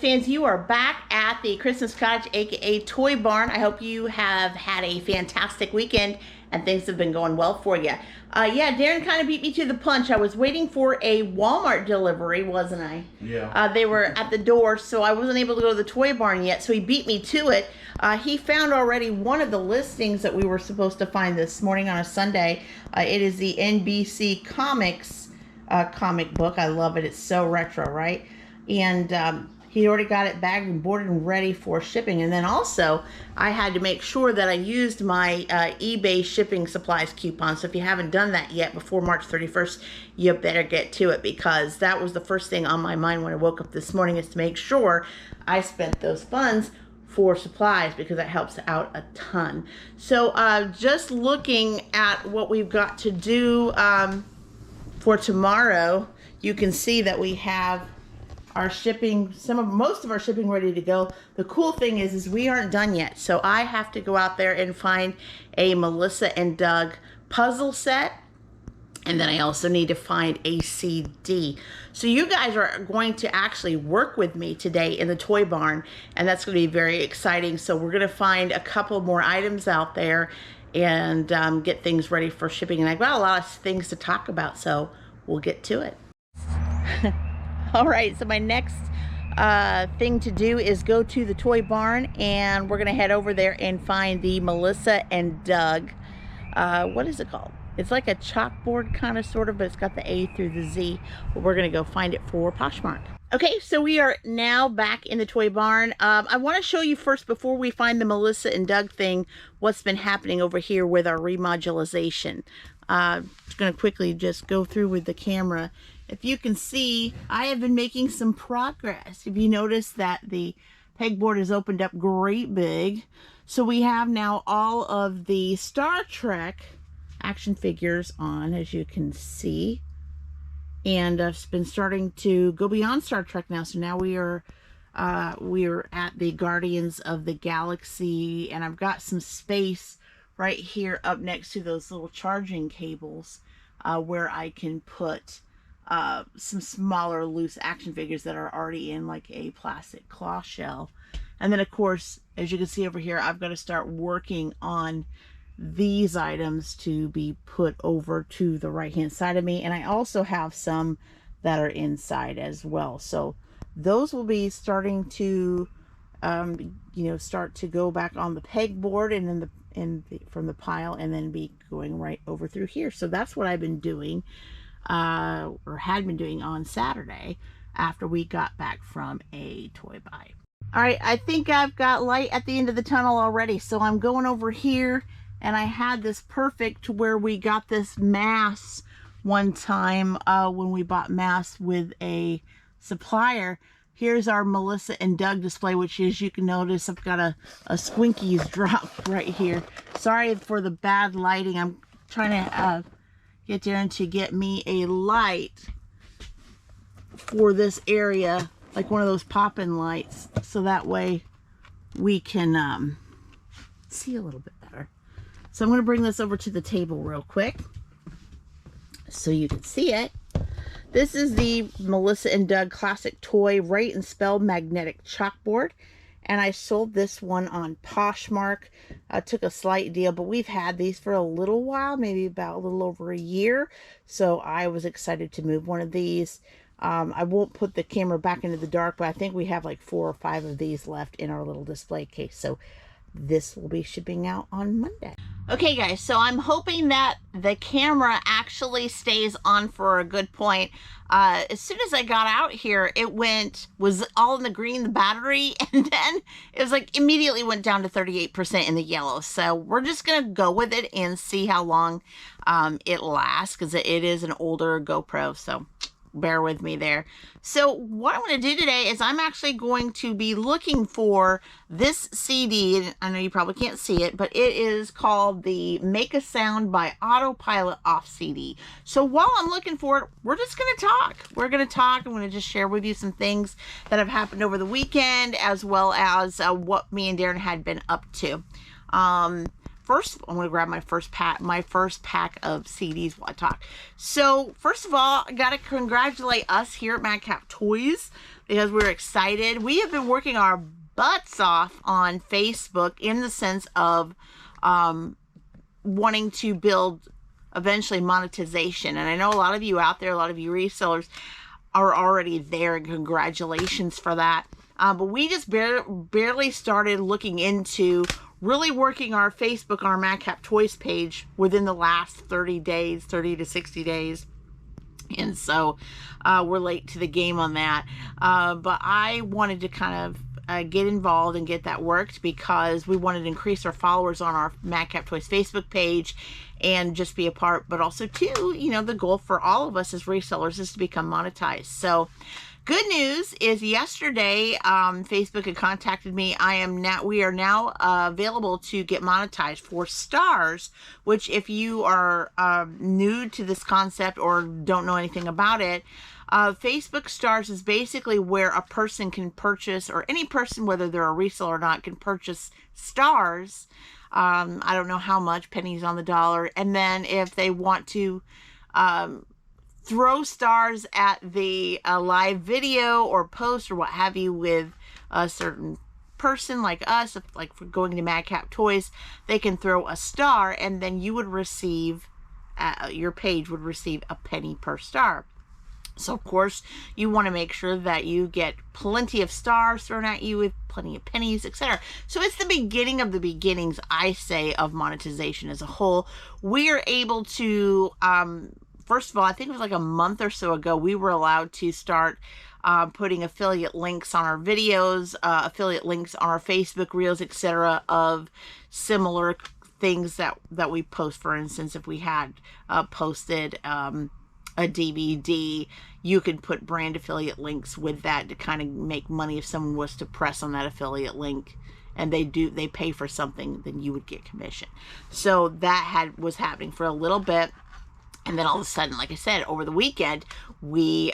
fans, you are back at the Christmas Cottage, aka Toy Barn. I hope you have had a fantastic weekend and things have been going well for you. Yeah, Daren kind of beat me to the punch. I was waiting for a Walmart delivery, wasn't I? Yeah. They were at the door, so I wasn't able to go to the Toy Barn yet, so he beat me to it. He found already one of the listings that we were supposed to find this morning on a Sunday. It is the NBC Comics comic book. I love it. It's so retro, right? And he already got it bagged and boarded and ready for shipping. And then also, I had to make sure that I used my eBay shipping supplies coupon. So if you haven't done that yet before March 31st, you better get to it, because that was the first thing on my mind when I woke up this morning, is to make sure I spent those funds for supplies, because that helps out a ton. So just looking at what we've got to do for tomorrow, you can see that we have our shipping, most of our shipping ready to go. The cool thing is we aren't done yet. So I have to go out there and find a Melissa and Doug puzzle set. And then I also need to find a CD. So you guys are going to actually work with me today in the Toy Barn, and that's going to be very exciting. So we're going to find a couple more items out there and get things ready for shipping. And I've got a lot of things to talk about, so we'll get to it. All right, so my next thing to do is go to the Toy Barn, and we're gonna head over there and find the Melissa and Doug, what is it called? It's like a chalkboard kind of, sort of, but it's got the A through the Z. But we're gonna go find it for Poshmark. Okay, so we are now back in the Toy Barn. I wanna show you first, before we find the Melissa and Doug thing, what's been happening over here with our remodulization. Just gonna quickly just go through with the camera. If you can see, I have been making some progress. If you notice that the pegboard has opened up great big. So we have now all of the Star Trek action figures on, as you can see. And I've been starting to go beyond Star Trek now. So now we are at the Guardians of the Galaxy, and I've got some space right here up next to those little charging cables where I can put some smaller loose action figures that are already in like a plastic claw shell. And then of course, as you can see over here, I've got to start working on these items to be put over to the right hand side of me. And I also have some that are inside as well. So those will be starting to start to go back on the pegboard and then from the pile, and then be going right over through here. So that's what I've been doing, or had been doing on Saturday after we got back from a toy buy. All right, I think I've got light at the end of the tunnel already. So I'm going over here, and I had this perfect where we got this mass one time when we bought mass with a supplier. Here's our Melissa and Doug display, which is, you can notice I've got a Squinkies drop right here. Sorry for the bad lighting. I'm trying to get Daren to get me a light for this area, like one of those pop-in lights, so that way we can see a little bit better. So I'm going to bring this over to the table real quick so you can see it. This is the Melissa and Doug Classic Toy Rate and Spell Magnetic Chalkboard, and I sold this one on Poshmark. I took a slight deal, but we've had these for a little while, maybe about a little over a year, so I was excited to move one of these. I won't put the camera back into the dark, but I think we have like 4 or 5 of these left in our little display case, so this will be shipping out on Monday. Okay guys, so I'm hoping that the camera actually stays on for a good point. As soon as I got out here, it was all in the green, the battery, and then it was like immediately went down to 38% in the yellow. So we're just gonna go with it and see how long it lasts, because it is an older GoPro, so bear with me there. So what I'm going to do today is I'm actually going to be looking for this CD. I know you probably can't see it, but it is called the Make a Sound by Autopilot Off CD. So while I'm looking for it, we're just going to talk. We're going to talk. I'm going to just share with you some things that have happened over the weekend, as well as what me and Daren had been up to. first, I'm going to grab my first pack of CDs while I talk. So first of all, I got to congratulate us here at Madcap Toys because we're excited. We have been working our butts off on Facebook in the sense of wanting to build eventually monetization. And I know a lot of you out there, a lot of you resellers are already there, and congratulations for that. But we just barely started looking into really working our Facebook on our Madcap Toys page within the last 30 days, 30 to 60 days. And so we're late to the game on that. But I wanted to kind of get involved and get that worked because we wanted to increase our followers on our Madcap Toys Facebook page and just be a part. But also, too, you know, the goal for all of us as resellers is to become monetized. So good news is yesterday, Facebook had contacted me. We are now available to get monetized for stars, which if you are new to this concept or don't know anything about it, Facebook stars is basically where a person can purchase, or any person, whether they're a reseller or not, can purchase stars. I don't know how much, pennies on the dollar. And then if they want to throw stars at the live video or post or what have you with a certain person like us, like for going to Madcap Toys, they can throw a star and then you would receive, your page would receive a penny per star. So of course you want to make sure that you get plenty of stars thrown at you with plenty of pennies, etc. So it's the beginning of the beginnings, I say, of monetization as a whole. We are able to, first of all, I think it was like a month or so ago, we were allowed to start putting affiliate links on our videos, affiliate links on our Facebook Reels, etc. of similar things that we post. For instance, if we had posted a DVD, you could put brand affiliate links with that to kind of make money. If someone was to press on that affiliate link and they pay for something, then you would get commission. So that was happening for a little bit. And then all of a sudden, like I said, over the weekend, we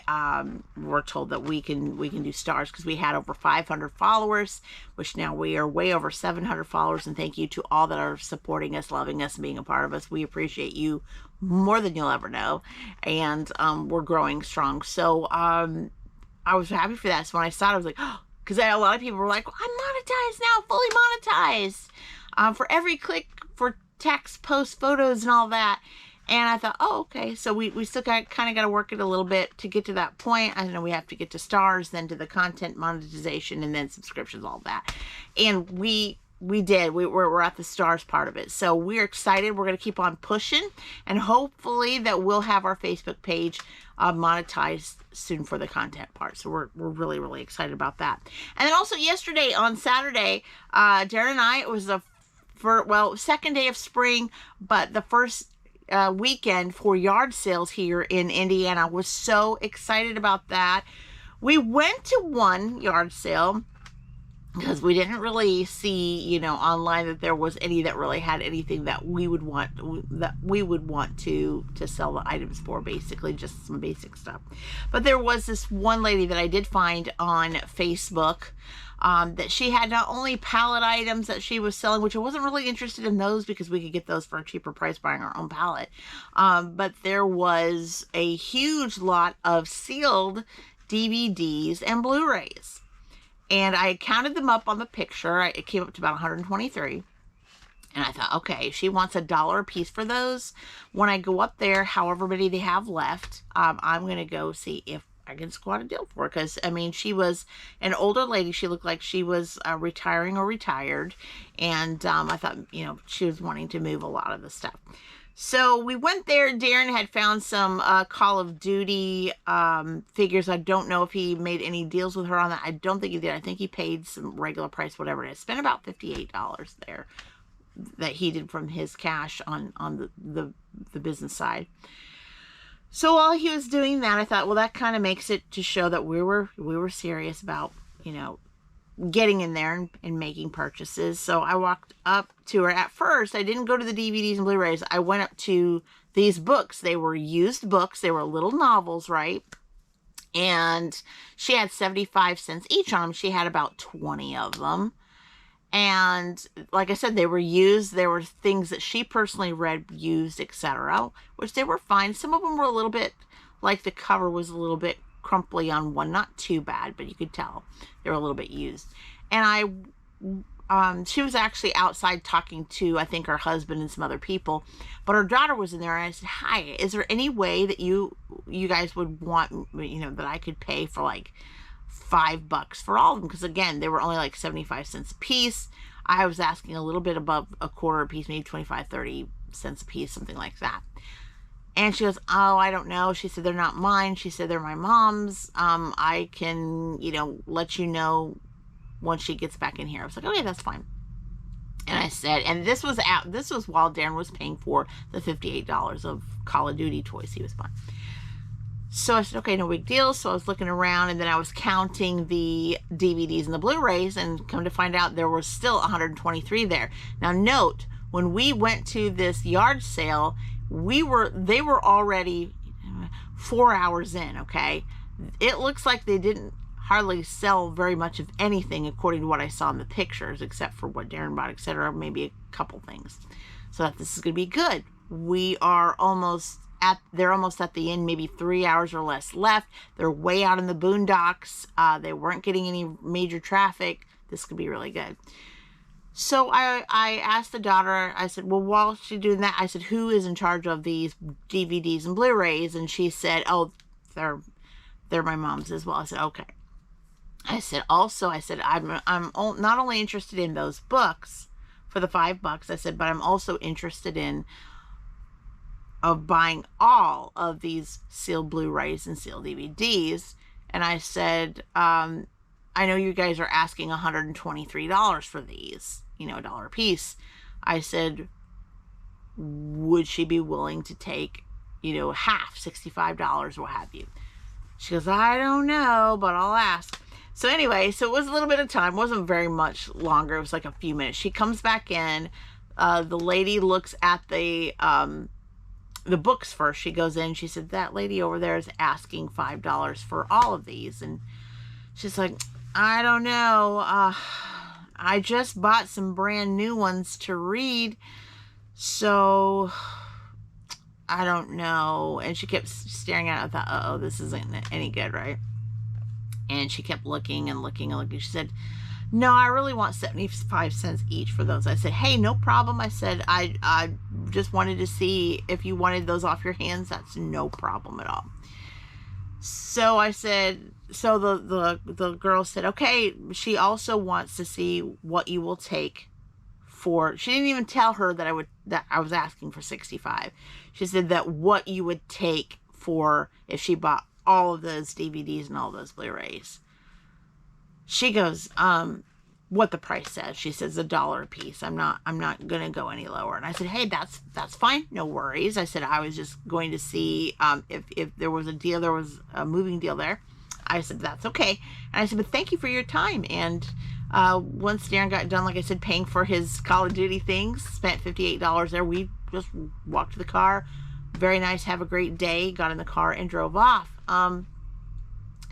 were told that we can do stars because we had over 500 followers, which now we are way over 700 followers. And thank you to all that are supporting us, loving us, and being a part of us. We appreciate you more than you'll ever know. And we're growing strong. So I was happy for that. So when I saw it, I was like, oh, because a lot of people were like, well, I'm monetized now, fully monetized for every click, for text, post, photos, and all that. And I thought, oh, okay. So we still kind of got to work it a little bit to get to that point. I know we have to get to stars, then to the content monetization, and then subscriptions, all that. And we did. We're at the stars part of it. So we're excited. We're going to keep on pushing, and hopefully that we'll have our Facebook page monetized soon for the content part. So we're really, really excited about that. And then also yesterday on Saturday, Daren and I, it was the second day of spring, but the first weekend for yard sales here in Indiana. Was so excited about that. We went to one yard sale because we didn't really see, you know, online that there was any that really had anything that we would want to sell the items for, basically just some basic stuff. But there was this one lady that I did find on Facebook that she had not only pallet items that she was selling, which I wasn't really interested in those because we could get those for a cheaper price buying our own pallet. But there was a huge lot of sealed DVDs and Blu-rays. And I counted them up on the picture. It came up to about 123. And I thought, okay, she wants $1 a piece for those. When I go up there, however many they have left, I'm going to go see if I can squat a deal for her. Because, I mean, she was an older lady. She looked like she was retiring or retired. And I thought, you know, she was wanting to move a lot of the stuff. So we went there. Daren had found some Call of Duty figures. I don't know if he made any deals with her on that. I don't think he did. I think he paid some regular price, whatever it is. Spent about $58 there that he did from his cash on the business side. So while he was doing that, I thought, well, that kind of makes it to show that we were serious about, you know, getting in there and making purchases. So I walked up to her. At first, I didn't go to the DVDs and Blu-rays. I went up to these books. They were used books. They were little novels, right? And she had 75 cents each on them. She had about 20 of them. And like I said, they were used. There were things that she personally read used, etc., which they were fine. Some of them were a little bit, like the cover was a little bit crumply on one. Not too bad, but you could tell they were a little bit used. And she was actually outside talking to, I think, her husband and some other people, but her daughter was in there, and I said, hi, is there any way that you guys would want, that I could pay for like $5 for all of them? Because again, they were only like 75 cents a piece. I was asking a little bit above a quarter a piece, maybe 25, 30 cents a piece, something like that. And she goes, oh, I don't know. She said, they're not mine. She said, they're my mom's. I can, let you know once she gets back in here. I was like, okay, that's fine. And I said, and this was while Daren was paying for the $58 of Call of Duty toys he was buying. So I said, okay, no big deal. So I was looking around, and then I was counting the DVDs and the Blu-rays, and come to find out there were still 123 there. Now note, when we went to this yard sale, they were already 4 hours in, okay? It looks like they didn't hardly sell very much of anything according to what I saw in the pictures, except for what Daren bought, etc., maybe a couple things. So that this is going to be good. They're almost at the end, maybe 3 hours or less left. They're way out in the boondocks. They weren't getting any major traffic. This could be really good. So I asked the daughter, I said, well, while she's doing that, I said, who is in charge of these DVDs and Blu-rays? And she said, oh, they're my mom's as well. I said, okay. I said, I'm not only interested in those books for the $5. I said, but I'm also interested in buying all of these sealed Blu-rays and sealed DVDs. And I said, I know you guys are asking $123 for these, $1 a piece. I said, would she be willing to take, half, $65 or what have you? She goes, I don't know, but I'll ask. So anyway, so it was a little bit of time. It wasn't very much longer. It was like a few minutes. She comes back in. The lady looks at the books first. She goes in. She said, that lady over there is asking $5 for all of these. And she's like, I don't know. I just bought some brand new ones to read. So I don't know. And she kept staring at it. I thought, uh-oh, this isn't any good, right? And she kept looking and looking and looking. She said, no, I really want 75 cents each for those. I said, hey, no problem. I said, I just wanted to see if you wanted those off your hands. That's no problem at all. So I said, so the girl said, okay, she also wants to see what you will take for, she didn't even tell her that I was asking for 65. She said that what you would take for if she bought all of those DVDs and all those Blu-rays. She goes, what the price says. She says $1 a piece. I'm not gonna go any lower. And I said, hey, that's fine, no worries. I said I was just going to see if there was a deal, there was a moving deal there. I said, that's okay. And I said, but thank you for your time. And once Daren got done, like I said, paying for his Call of Duty things, spent $58 there. We just walked to the car. Very nice, have a great day. Got in the car and drove off.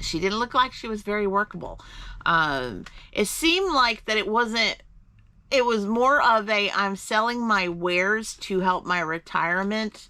She didn't look like she was very workable. It seemed like that it was more of a, I'm selling my wares to help my retirement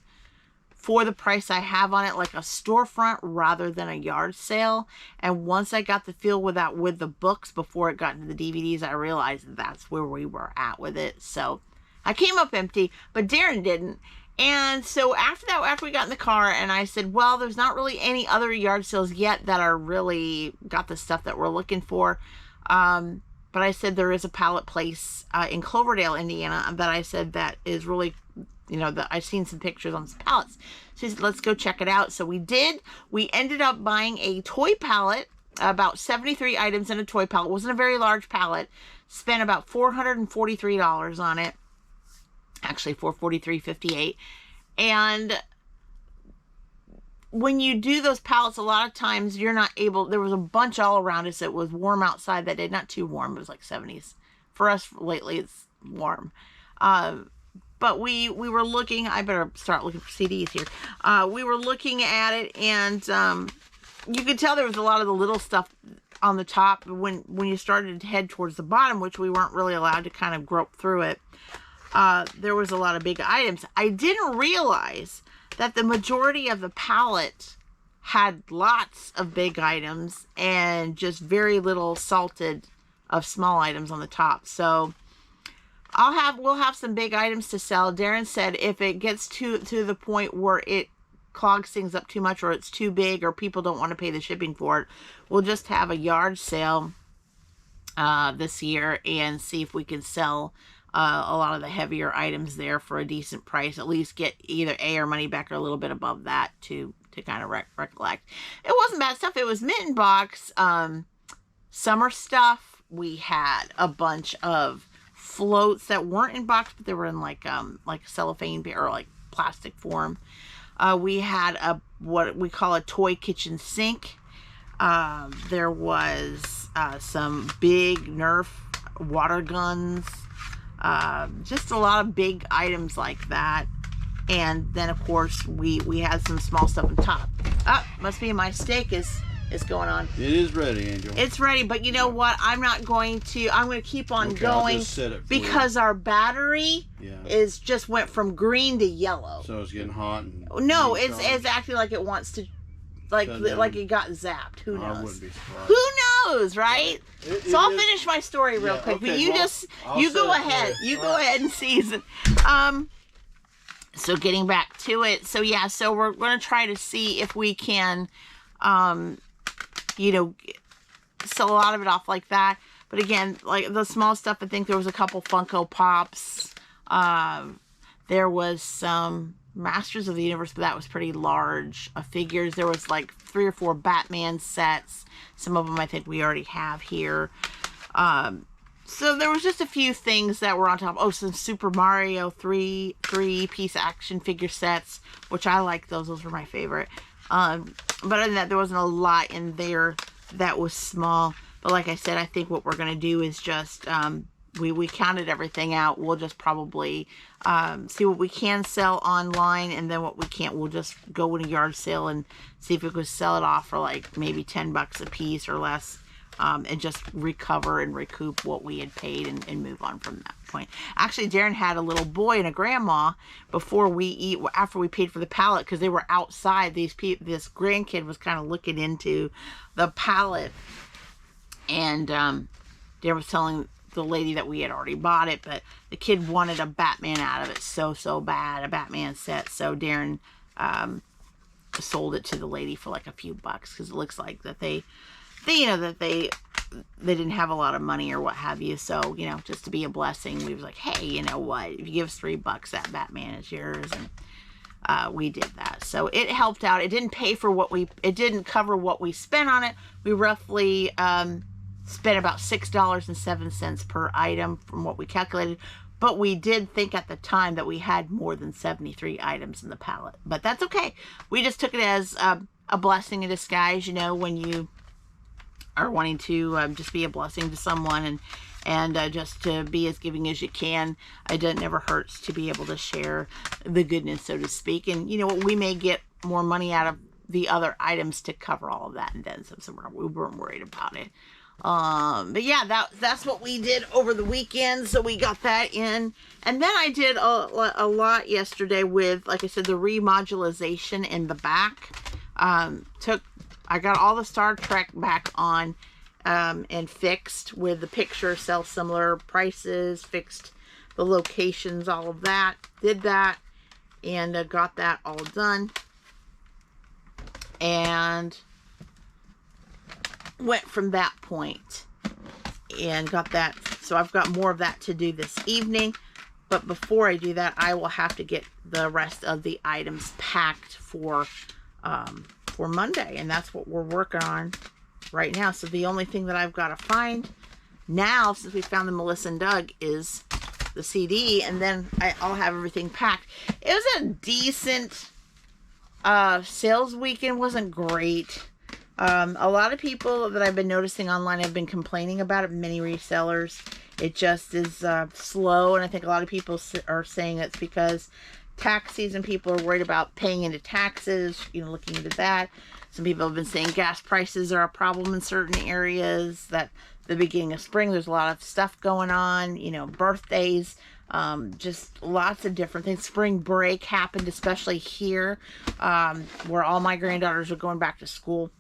for the price I have on it, like a storefront rather than a yard sale. And once I got the feel with the books before it got into the DVDs, I realized that's where we were at with it. So I came up empty, but Daren didn't. And so after we got in the car, and I said, well, there's not really any other yard sales yet that are really got the stuff that we're looking for. But I said there is a pallet place in Cloverdale, Indiana, that I said that is really, that I've seen some pictures on some pallets. She said, let's go check it out. So we did. We ended up buying a toy pallet, about 73 items in a toy pallet. It wasn't a very large pallet. Spent about $443 on it. Actually $443.58. And when you do those pallets, a lot of times you're not able, there was a bunch all around us. It was warm outside that day, not too warm, it was like 70s. For us lately it's warm. But we were looking, I better start looking for CDs here. We were looking at it, and you could tell there was a lot of the little stuff on the top, when you started to head towards the bottom, which we weren't really allowed to kind of grope through it, there was a lot of big items. I didn't realize that the majority of the pallet had lots of big items and just very little salted of small items on the top. So we'll have some big items to sell. Daren said if it gets to the point where it clogs things up too much, or it's too big, or people don't want to pay the shipping for it, we'll just have a yard sale this year and see if we can sell a lot of the heavier items there for a decent price. At least get either our money back or a little bit above that to kind of recollect. It wasn't bad stuff. It was mitten box, summer stuff. We had a bunch of floats that weren't in box, but they were in like cellophane or like plastic form. We had what we call a toy kitchen sink. There was some big Nerf water guns, just a lot of big items like that. And then of course we had some small stuff on top. Must be my steak is going on. It is ready, Angel. It's ready, but you know what? I'm going to keep on going, I'll just set it for because our battery just went from green to yellow. So it's getting hot. No, it's acting like it wants to, like it got zapped. Who knows? I wouldn't be surprised. Who knows, right? So I'll finish my story real quick, but you go ahead. You go ahead and season. So getting back to it. So yeah, so we're going to try to see if we can, sell a lot of it off like that. But again, like the small stuff, I think there was a couple Funko Pops. There was some Masters of the Universe, but that was pretty large figures. There was like 3 or 4 Batman sets. Some of them I think we already have here. So there was just a few things that were on top. Oh, some Super Mario 3-piece action figure sets, which I like those. Those were my favorite. But other than that, there wasn't a lot in there that was small. But like I said, I think what we're going to do is just, we counted everything out. We'll just probably see what we can sell online, and then what we can't, we'll just go in a yard sale and see if we could sell it off for like maybe $10 a piece or less. And just recover and recoup what we had paid and move on from that point. Actually, Daren had a little boy and a grandma after we paid for the pallet, because they were outside. This grandkid was kind of looking into the pallet, and Daren was telling the lady that we had already bought it, but the kid wanted a Batman out of it so bad, a Batman set. So Daren sold it to the lady for like a few bucks, because it looks like that they didn't have a lot of money or what have you. So, just to be a blessing, we was like, hey, you know what? If you give us $3, that Batman is yours. And we did that. So it helped out. It didn't pay for it didn't cover what we spent on it. We roughly spent about $6.07 per item from what we calculated. But we did think at the time that we had more than 73 items in the pallet. But that's okay. We just took it as a blessing in disguise, when you are wanting to just be a blessing to someone and just to be as giving as you can. It never hurts to be able to share the goodness, so to speak. And we may get more money out of the other items to cover all of that and then some. So we weren't worried about it. But yeah, that's what we did over the weekend. So we got that in. And then I did a lot yesterday with, like I said, the remodularization in the back. I got all the Star Trek back on and fixed with the picture, sell similar prices, fixed the locations, all of that. Did that and got that all done. And went from that point and got that. So I've got more of that to do this evening. But before I do that, I will have to get the rest of the items packed for Monday, and that's what we're working on right now. So the only thing that I've got to find now, since we found the Melissa and Doug, is the CD, and then I'll have everything packed. It was a decent sales weekend. Wasn't great. A lot of people that I've been noticing online have been complaining about it, many resellers. It just is slow, and I think a lot of people are saying it's because tax season, people are worried about paying into taxes, looking into that. Some people have been saying gas prices are a problem in certain areas, that the beginning of spring, there's a lot of stuff going on, you know, birthdays, just lots of different things. Spring break happened, especially here, where all my granddaughters are going back to school,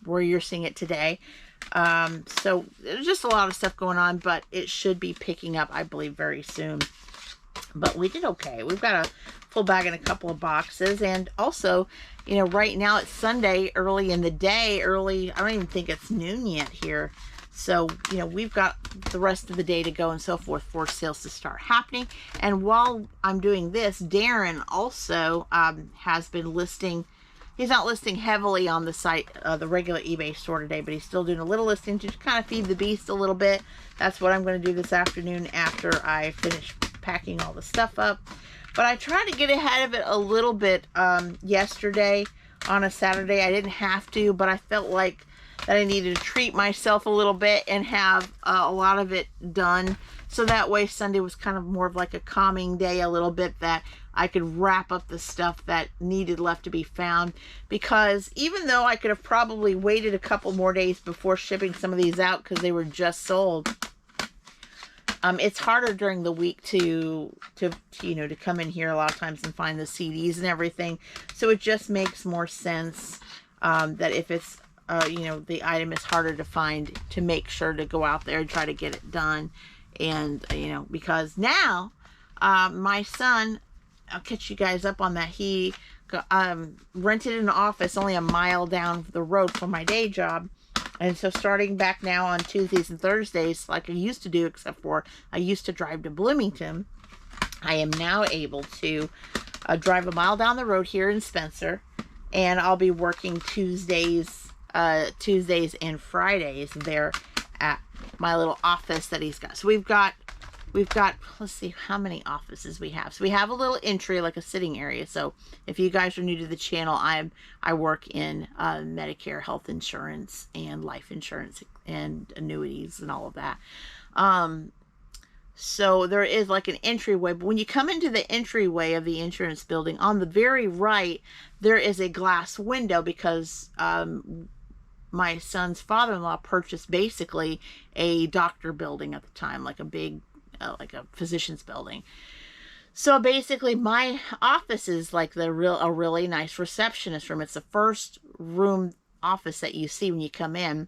where you're seeing it today. So there's just a lot of stuff going on, but it should be picking up, I believe, very soon. But we did okay. We've got a full bag and a couple of boxes. And also, you know, right now it's Sunday, early in the day, I don't even think it's noon yet here. So, you know, we've got the rest of the day to go and so forth for sales to start happening. And while I'm doing this, Daren also has been listing. He's not listing heavily on the site, the regular eBay store today, but he's still doing a little listing to kind of feed the beast a little bit. That's what I'm going to do this afternoon after I finish packing all the stuff up. But I tried to get ahead of it a little bit yesterday on a Saturday. I didn't have to, but I felt like that I needed to treat myself a little bit and have a lot of it done. So that way Sunday was kind of more of like a calming day a little bit, that I could wrap up the stuff that needed left to be found. Because even though I could have probably waited a couple more days before shipping some of these out because they were just sold, it's harder during the week to you know, to come in here a lot of times and find the CDs and everything. So it just makes more sense that if it's you know, the item is harder to find, to make sure to go out there and try to get it done. And you know, because now my son, I'll catch you guys up on that, he rented an office only a mile down the road from my day job. And so starting back now on Tuesdays and Thursdays, like I used to do, except for I used to drive to Bloomington, I am now able to drive a mile down the road here in Spencer, and I'll be working Tuesdays and Fridays there at my little office that he's got. So we've got, let's see how many offices we have. So we have a little entry, like a sitting area. So if you guys are new to the channel, I work in Medicare, health insurance, and life insurance, and annuities, and all of that. So there is like an entryway, but when you come into the entryway of the insurance building, on the very right, there is a glass window, because my son's father-in-law purchased basically a doctor building at the time, like a big, like a physician's building. So basically my office is like a really nice receptionist room. It's the first room office that you see when you come in.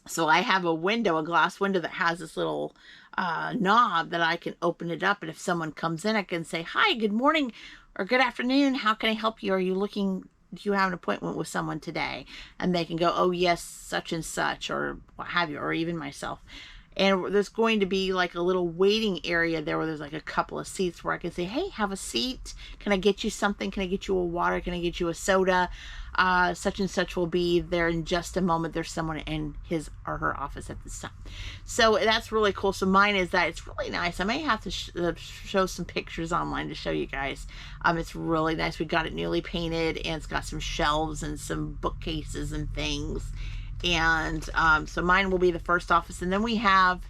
So I have a window, a glass window that has this little knob that I can open it up. And if someone comes in, I can say, hi, good morning or good afternoon. How can I help you? Do you have an appointment with someone today? And they can go, oh yes, such and such, or what have you, or even myself. And there's going to be like a little waiting area there where there's like a couple of seats where I can say, hey, have a seat. Can I get you something? Can I get you a water? Can I get you a soda? Such and such will be there in just a moment. There's someone in his or her office at this time. So that's really cool. So mine is that. It's really nice. I may have to show some pictures online to show you guys. It's really nice. We got it newly painted, and it's got some shelves and some bookcases and things. And so mine will be the first office, and then we have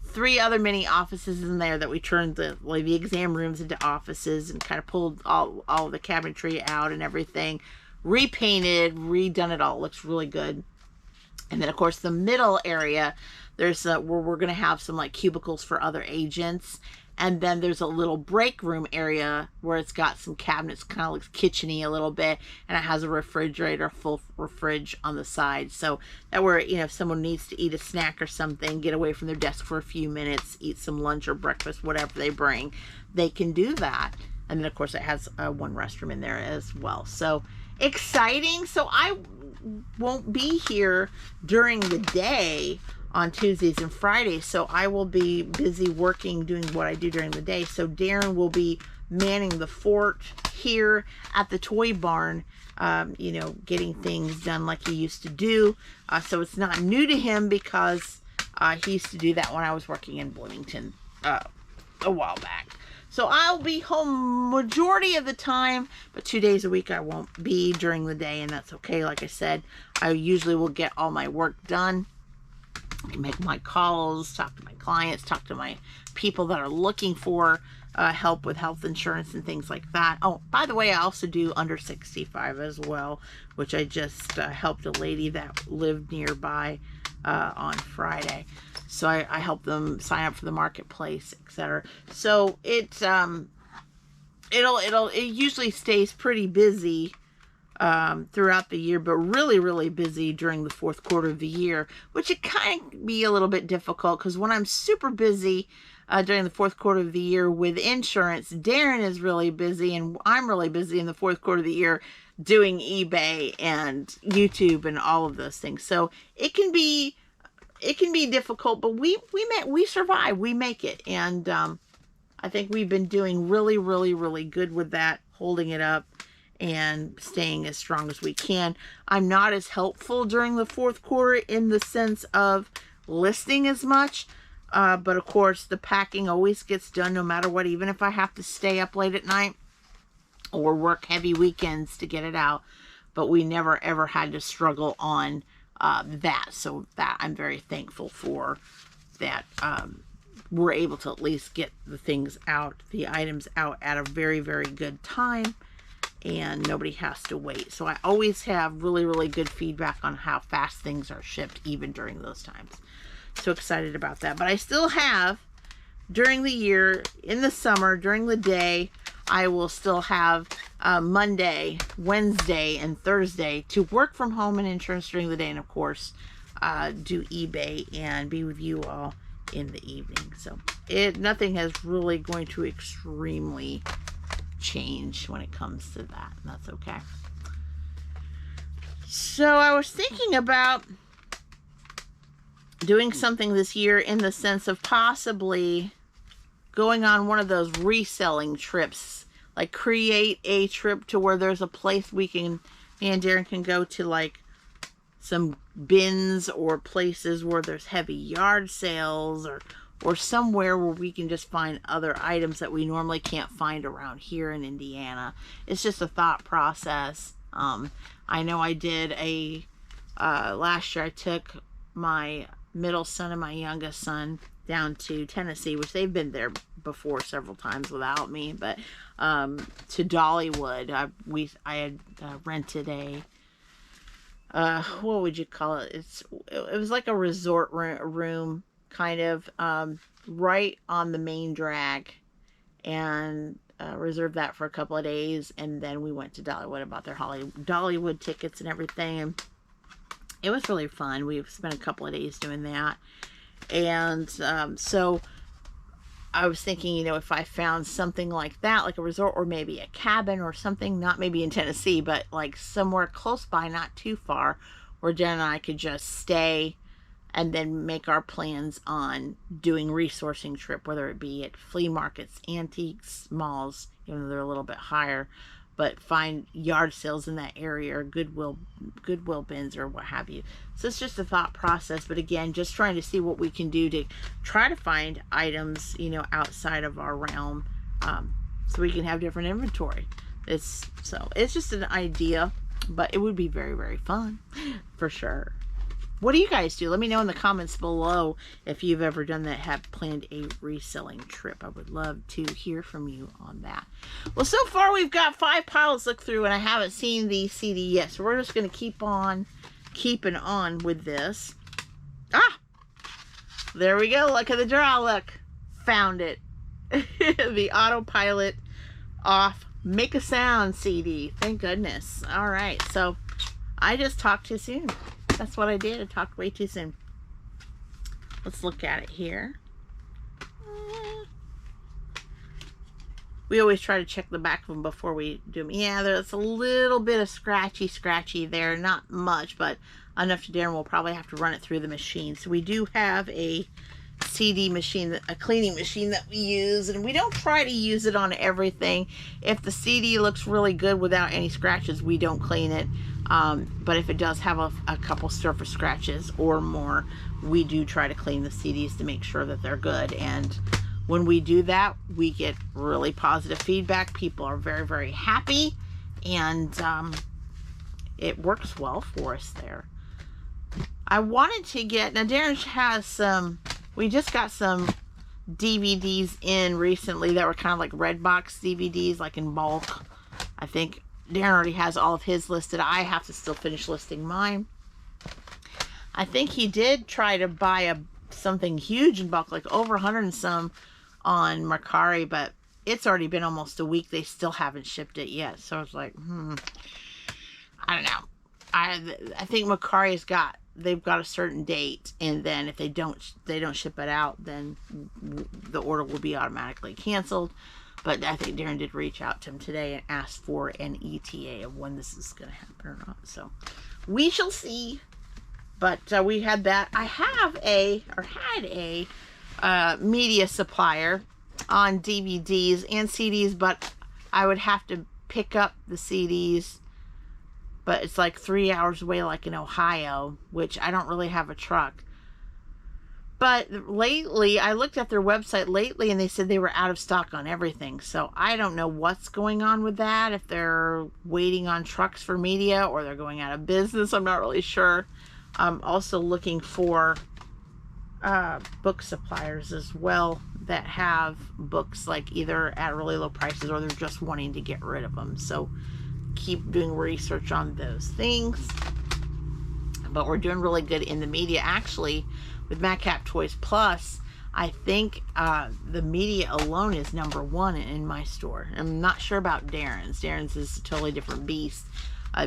3 other mini offices in there that we turned the exam rooms into offices, and kind of pulled all of the cabinetry out and everything, repainted, redone it all. It looks really good. And then of course the middle area, there's where we're going to have some like cubicles for other agents. And then there's a little break room area where it's got some cabinets, kind of looks kitcheny a little bit, and it has a refrigerator, full fridge on the side. So that where, you know, if someone needs to eat a snack or something, get away from their desk for a few minutes, eat some lunch or breakfast, whatever they bring, they can do that. And then of course it has one restroom in there as well. So exciting. So I won't be here during the day on Tuesdays and Fridays, so I will be busy working, doing what I do during the day. So Daren will be manning the fort here at the toy barn, you know, getting things done like he used to do. So it's not new to him, because he used to do that when I was working in Bloomington a while back. So I'll be home majority of the time, but 2 days a week I won't be during the day, and that's okay. Like I said, I usually will get all my work done. I can make my calls, talk to my clients, talk to my people that are looking for help with health insurance and things like that. Oh, by the way, I also do under 65 as well, which I just helped a lady that lived nearby on Friday. So I help them sign up for the marketplace, etc. So it usually stays pretty busy throughout the year, but really busy during the fourth quarter of the year, which it kind of be a little bit difficult because when I'm super busy during the fourth quarter of the year with insurance, Daren is really busy and I'm really busy in the fourth quarter of the year doing eBay and YouTube and all of those things. So it can be difficult, but we survive, we make it. And I think we've been doing really good with that, holding it up and staying as strong as we can. I'm not as helpful during the fourth quarter in the sense of listing as much, but of course the packing always gets done no matter what, even if I have to stay up late at night or work heavy weekends to get it out. But we never ever had to struggle on that, so that I'm very thankful for that. We're able to at least get the things out, the items out at a very good time, and nobody has to wait. So I always have really good feedback on how fast things are shipped, even during those times. So excited about that. But I still have, during the year, in the summer, during the day, I will still have Monday, Wednesday, and Thursday to work from home and insurance during the day, and of course do eBay and be with you all in the evening. So nothing has really going to extremely change when it comes to that, and that's okay. So I was thinking about doing something this year in the sense of possibly going on one of those reselling trips, like create a trip to where there's a place me and Daren can go to, like some bins or places where there's heavy yard sales, or somewhere where we can just find other items that we normally can't find around here in Indiana. It's just a thought process. I know I did last year I took my middle son and my youngest son down to Tennessee, which they've been there before several times without me, but to Dollywood. I had rented a what would you call it? It was like a resort room kind of right on the main drag, and reserved that for a couple of days, and then we went to Dollywood and bought their Dollywood tickets and everything, and it was really fun. We spent a couple of days doing that. And so I was thinking, if I found something like that, like a resort or maybe a cabin or something, not maybe in Tennessee, but like somewhere close by, not too far, where Jen and I could just stay and then make our plans on doing resourcing trip, whether it be at flea markets, antiques, malls, even though they're a little bit higher, but find yard sales in that area, or Goodwill bins, or what have you. So it's just a thought process, but again, just trying to see what we can do to try to find items, outside of our realm, so we can have different inventory. It's just an idea, but it would be very fun for sure. What do you guys do? Let me know in the comments below if you've ever done that, have planned a reselling trip. I would love to hear from you on that. Well, so far we've got 5 piles to look through, and I haven't seen the CD yet, so we're just going to keep on keeping on with this. There we go. Look at the draw. Look. Found it. The autopilot off. Make a sound CD. Thank goodness. All right. So I just talked too soon. That's what I did. I talked way too soon. Let's look at it here. We always try to check the back of them before we do them. Yeah, there's a little bit of scratchy there. Not much, but enough to Daren will probably have to run it through the machine. So we do have a CD machine, a cleaning machine that we use, and we don't try to use it on everything. If the CD looks really good without any scratches, we don't clean it. But if it does have a couple surface scratches or more, we do try to clean the CDs to make sure that they're good. And when we do that, we get really positive feedback. People are very happy, and it works well for us there. I wanted to get, now Daren has some, we just got some DVDs in recently that were kind of like red box DVDs, like in bulk. I think Daren already has all of his listed. I have to still finish listing mine. I think he did try to buy something huge in bulk, like over 100 and some on Mercari, but it's already been almost a week. They still haven't shipped it yet. So it's like, I don't know. I think Mercari's they've got a certain date, and then if they don't ship it out, then the order will be automatically canceled. But I think Daren did reach out to him today and ask for an ETA of when this is going to happen or not. So we shall see. But we had that. I had a media supplier on DVDs and CDs, but I would have to pick up the CDs. But it's like 3 hours away, like in Ohio, which I don't really have a truck. But lately, I looked at their website lately, and they said they were out of stock on everything. So I don't know what's going on with that, if they're waiting on trucks for media or they're going out of business. I'm not really sure. I'm also looking for book suppliers as well that have books like either at really low prices or they're just wanting to get rid of them. So keep doing research on those things. But we're doing really good in the media. Actually, with Madcap Toys Plus, I think the media alone is #1 in my store. I'm not sure about Daren's. Daren's is a totally different beast.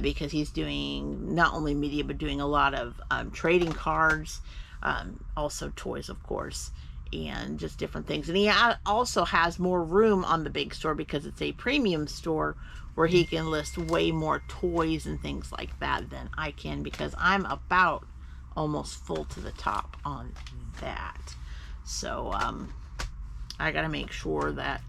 Because he's doing not only media, but doing a lot of trading cards, also toys, of course, and just different things. And he also has more room on the big store because it's a premium store where he can list way more toys and things like that than I can, because I'm about almost full to the top on that. So I got to make sure that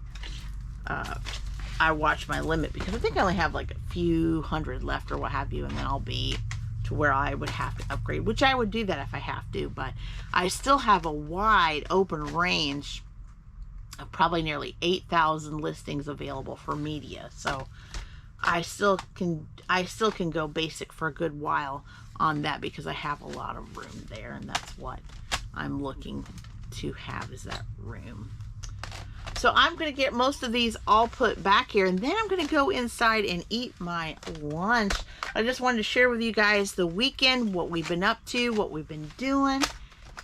I watch my limit, because I think I only have like a few hundred left or what have you, and then I'll be to where I would have to upgrade, which I would do that if I have to. But I still have a wide open range of probably nearly 8,000 listings available for media, so I still can go basic for a good while on that, because I have a lot of room there, and that's what I'm looking to have, is that room. So I'm going to get most of these all put back here, and then I'm going to go inside and eat my lunch. I just wanted to share with you guys the weekend, what we've been up to, what we've been doing,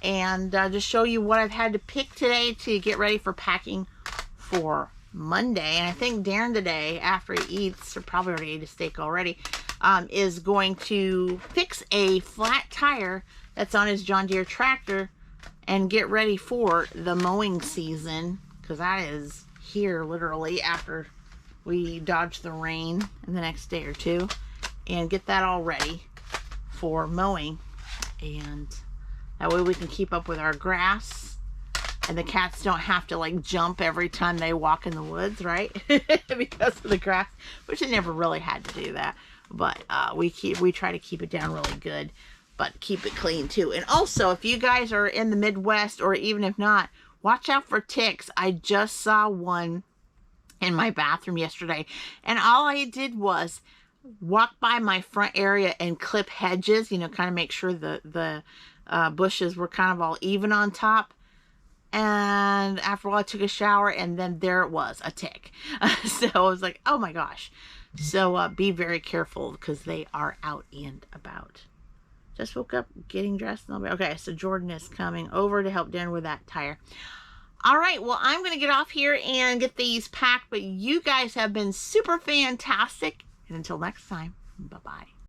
and just show you what I've had to pick today to get ready for packing for Monday. And I think Daren today, after he eats, or probably already ate a steak already, is going to fix a flat tire that's on his John Deere tractor and get ready for the mowing season, because that is here literally after we dodge the rain in the next day or two, and get that all ready for mowing, and that way we can keep up with our grass, and the cats don't have to like jump every time they walk in the woods, right? Because of the grass, which it never really had to do that, but we try to keep it down really good, but keep it clean too. And also, if you guys are in the Midwest, or even if not, watch out for ticks. I just saw one in my bathroom yesterday, and all I did was walk by my front area and clip hedges, you know, kind of make sure the bushes were kind of all even on top. And after a while I took a shower, and then there it was, a tick. So I was like, oh my gosh. So be very careful, because they are out and about. Just woke up, getting dressed. And okay, so Jordan is coming over to help Daren with that tire. All right, well, I'm going to get off here and get these packed. But you guys have been super fantastic. And until next time, bye-bye.